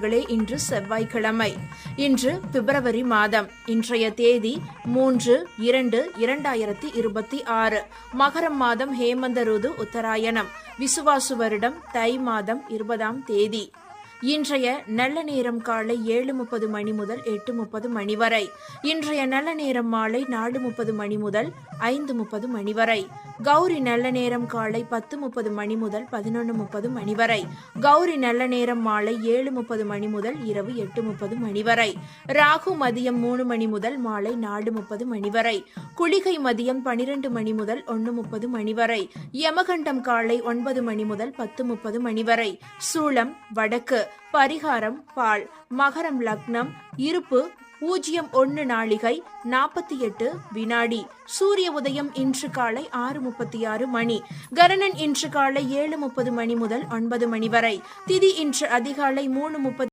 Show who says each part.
Speaker 1: இன்று செவ்வாய்க்கிழமை. இன்று பிப்ரவரி மாதம். இன்றைய தேதி 3/2/2026. மகரம் மாதம், ஹேமந்த ருது, உத்தராயணம். விசுவாசு வருடம் தை மாதம் 20ஆம் தேதி. இன்றைய நல்ல நேரம் காலை 7:30 மணி முதல் 8:30 மணி வரை. இன்றைய நல்ல நேரம் மாலை 4:30 மணி முதல் 5:30 மணி வரை. கௌரி நல்ல நேரம் காலை 10:30 மணி முதல் 11:30 மணி வரை. கௌரி நல்ல நேரம் மாலை 7:30 மணி முதல் இரவு 8:30 மணி வரை. ராகு மதியம் 3 மணி முதல் மாலை 4:30 மணி வரை. குளிகை மதியம் 12 மணி முதல் 1:30 மணி வரை. யமகண்டம் காலை 9 மணி முதல் 10:30 மணி வரை. சூளம் வடக்கு. பரிகாரம் பால். மகரம் லக்னம். இருப்பு 01 நாழிகை 48 வினாடி. சூரிய உதயம் இன்று காலை 6:36 மணி. கரணன் இன்று காலை 7:30 மணி முதல் 9 மணி வரை. திதி இன்று அதிகாலை 3:30